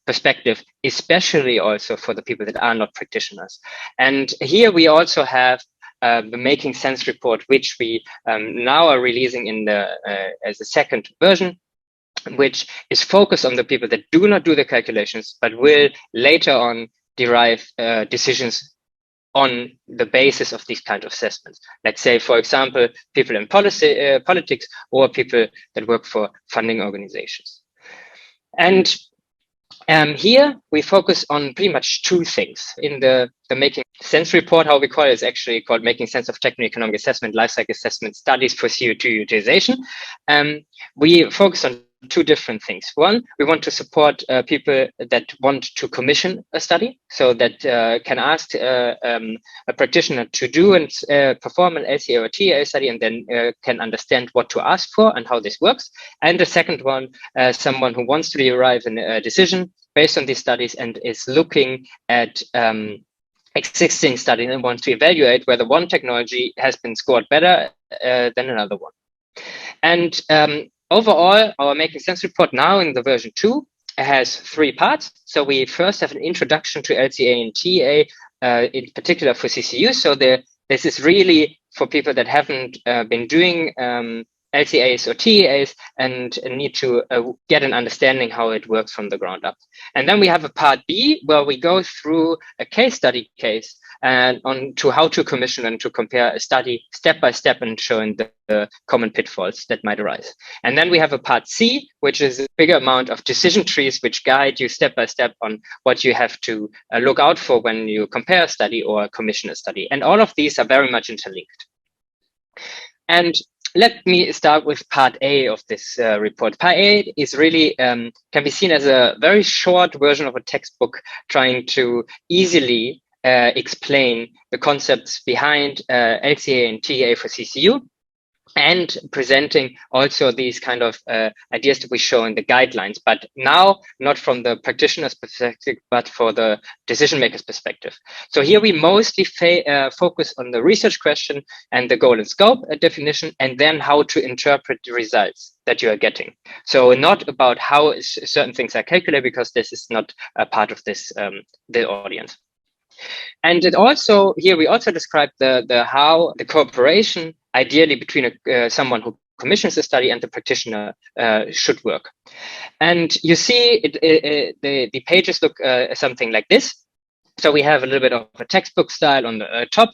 perspective, especially also for the people that are not practitioners. And here we also have the Making Sense report, which we now are releasing in as a second version, which is focused on the people that do not do the calculations, but will later on derive decisions on the basis of these kind of assessments. Let's say, for example, people in politics, or people that work for funding organizations. And here we focus on pretty much two things. In the Making Sense report, how we call it, is actually called Making Sense of Techno-Economic Assessment, Lifecycle Assessment Studies for CO2 Utilization. We focus on two different things. One, we want to support people that want to commission a study, so that can ask a practitioner to do and perform an LCA or TEA study, and then can understand what to ask for and how this works. And the second one, someone who wants to derive a decision based on these studies and is looking at existing studies and wants to evaluate whether one technology has been scored better than another one. And overall, our Making Sense report now in the version 2 has 3 parts. So we first have an introduction to LCA and TEA, in particular for CCU. So this is really for people that haven't been doing LCAs or TEAs and need to get an understanding how it works from the ground up. And then we have a part B where we go through a case study case and on to how to commission and to compare a study step by step and showing the common pitfalls that might arise. And then we have a part C, which is a bigger amount of decision trees which guide you step by step on what you have to look out for when you compare a study or commission a study. And all of these are very much interlinked. And let me start with part A of this report. Part A is really, can be seen as a very short version of a textbook trying to easily explain the concepts behind LCA and TEA for CCU, and presenting also these kind of ideas that we show in the guidelines, but now not from the practitioner's perspective, but for the decision maker's perspective. So here we mostly focus on the research question and the goal and scope definition, and then how to interpret the results that you are getting. So not about how certain things are calculated, because this is not a part of this the audience. And it also, here we also describe how the cooperation ideally between someone who commissions a study and the practitioner should work. And you see the pages look something like this. So we have a little bit of a textbook style on the top,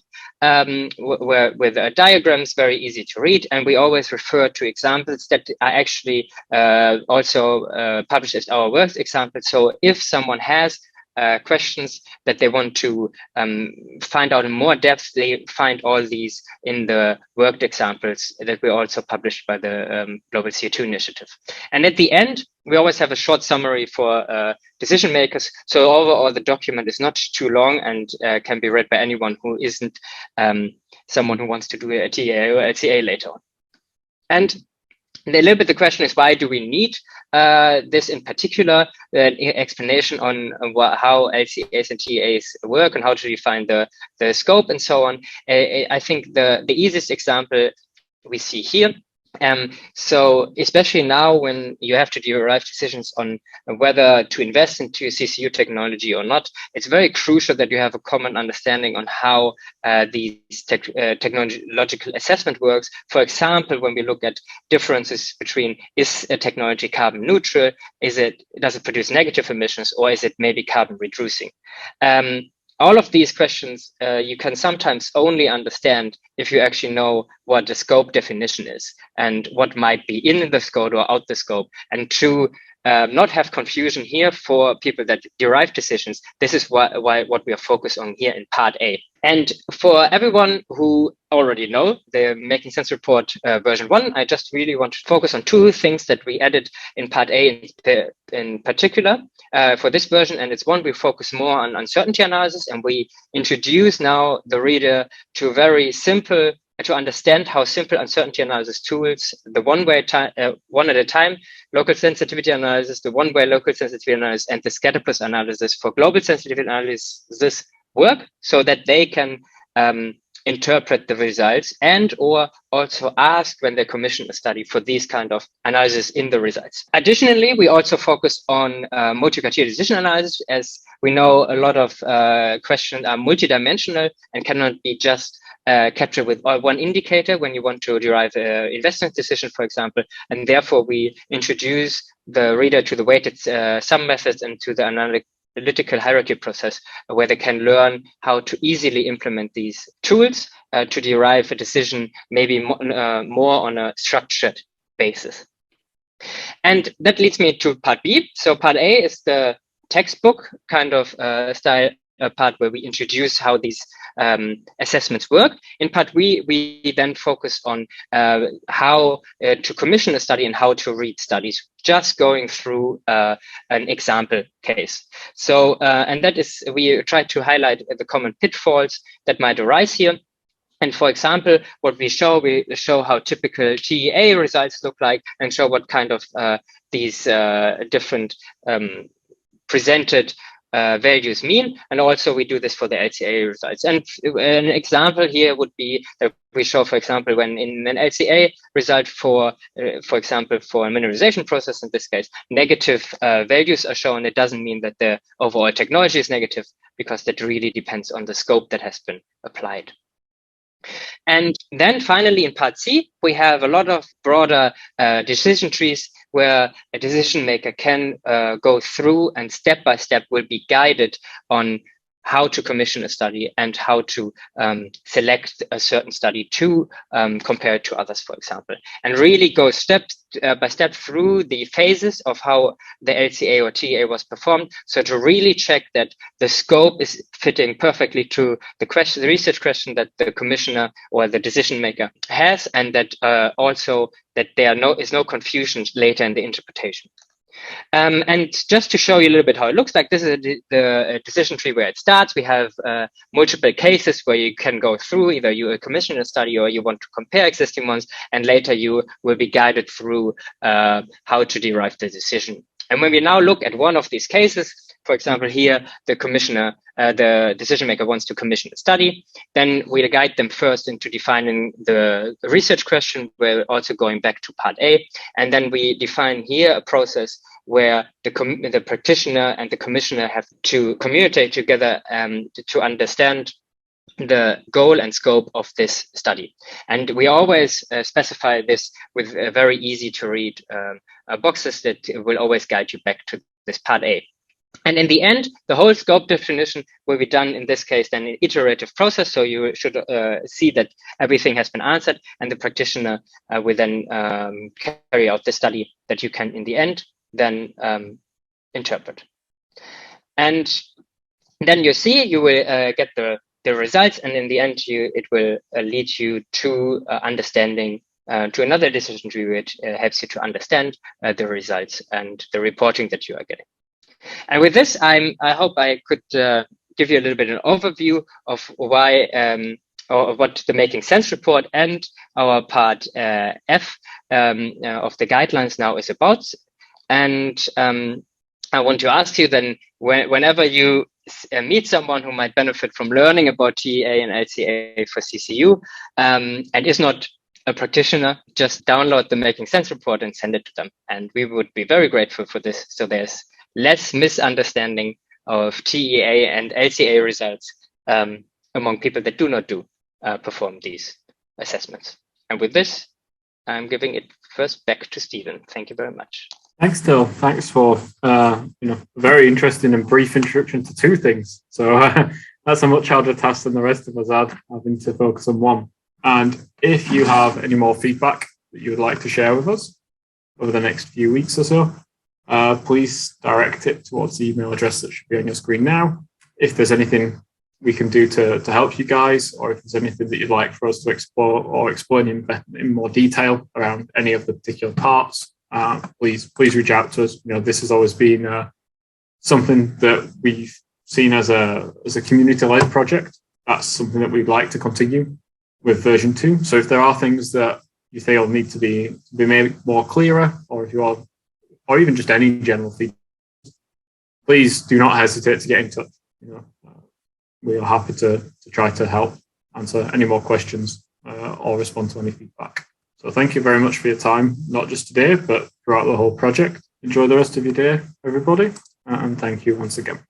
with diagrams, very easy to read. And we always refer to examples that are actually also published as our work examples. So if someone has questions that they want to find out in more depth, they find all these in the worked examples that we also published by the Global CO2 Initiative. And at the end, we always have a short summary for decision makers. So overall, the document is not too long and can be read by anyone who isn't someone who wants to do a TEA or LCA later on. And a little bit the question is, why do we need this in particular, explanation on how LCAs and TEAs work and how to define the scope and so on. I think the easiest example we see here. So especially now when you have to derive decisions on whether to invest into CCU technology or not, it's very crucial that you have a common understanding on how these technological assessment works. For example, when we look at differences between, is a technology carbon neutral, does it produce negative emissions, or is it maybe carbon reducing? All of these questions you can sometimes only understand if you actually know what the scope definition is and what might be in the scope or out the scope. And to not have confusion here for people that derive decisions, this is what we are focused on here in part A. And for everyone who already know the Making Sense Report version 1, I just really want to focus on 2 things that we added in part A in particular for this version. And it's one, we focus more on uncertainty analysis, and we introduce now the reader to very simple, to understand how simple uncertainty analysis tools, the one at a time, local sensitivity analysis, the one-way local sensitivity analysis, and the scatter plus analysis for global sensitivity analysis work, so that they can interpret the results and or also ask when they commission a study for these kind of analysis in the results. Additionally, we also focus on multi-criteria decision analysis, as we know a lot of questions are multidimensional and cannot be just captured with one indicator when you want to derive an investment decision, for example. And therefore, we introduce the reader to the weighted sum methods and to the analytical hierarchy process, where they can learn how to easily implement these tools to derive a decision, maybe more on a structured basis. And that leads me to part B. So part A is the textbook kind of style part where we introduce how these assessments work. In part B, we then focus on how to commission a study and how to read studies, just going through an example case. So, and that is, we try to highlight the common pitfalls that might arise here. And for example, what we show how typical TEA results look like, and show what kind of these different presented values mean, and also we do this for the LCA results. And an example here would be that we show, for example, when in an LCA result for example, for a mineralization process, in this case, negative values are shown. It doesn't mean that the overall technology is negative, because that really depends on the scope that has been applied. And then finally, in part C, we have a lot of broader decision trees where a decision maker can go through and step by step will be guided on how to commission a study and how to select a certain study to compare it to others, for example, and really go step by step through the phases of how the LCA or TEA was performed. So to really check that the scope is fitting perfectly to the question, the research question that the commissioner or the decision maker has, and that also that there is no confusion later in the interpretation. And just to show you a little bit how it looks like, this is the decision tree where it starts. We have multiple cases where you can go through, either you commission a study or you want to compare existing ones, and later you will be guided through how to derive the decision. And when we now look at one of these cases, for example, here, the commissioner, the decision maker wants to commission a study, then we'll guide them first into defining the research question. We're also going back to part A, and then we define here a process where the practitioner and the commissioner have to communicate together to understand the goal and scope of this study. And we always specify this with very easy to read boxes that will always guide you back to this part A. And in the end, the whole scope definition will be done, in this case, then an iterative process. So you should see that everything has been answered, and the practitioner will then carry out the study that you can, in the end, then interpret. And then you see, you will get the results, and in the end, it will lead you to understanding, to another decision tree, which helps you to understand the results and the reporting that you are getting. And with this, I hope I could give you a little bit of an overview of why or what the Making Sense report and our part F of the guidelines now is about. And I want to ask you then, whenever you meet someone who might benefit from learning about TEA and LCA for CCU and is not a practitioner, just download the Making Sense report and send it to them. And we would be very grateful for this. So there's less misunderstanding of TEA and LCA results among people that do not perform these assessments. And with this, I'm giving it first back to Stephen. Thank you very much.
Thanks, Till. Thanks for a very interesting and brief introduction to two things. So that's a much harder task than the rest of us had, having to focus on one. And if you have any more feedback that you would like to share with us over the next few weeks or so, please direct it towards the email address that should be on your screen now. If there's anything we can do to help you guys, or if there's anything that you'd like for us to explore or explain in more detail around any of the particular parts, please reach out to us. This has always been something that we've seen as a community-led project. That's something that we'd like to continue with version 2. So if there are things that you feel need to be made more clearer, or if you are, or even just any general feedback, please do not hesitate to get in touch. We are happy to try to help answer any more questions or respond to any feedback. So thank you very much for your time, not just today, but throughout the whole project. Enjoy the rest of your day, everybody, and thank you once again.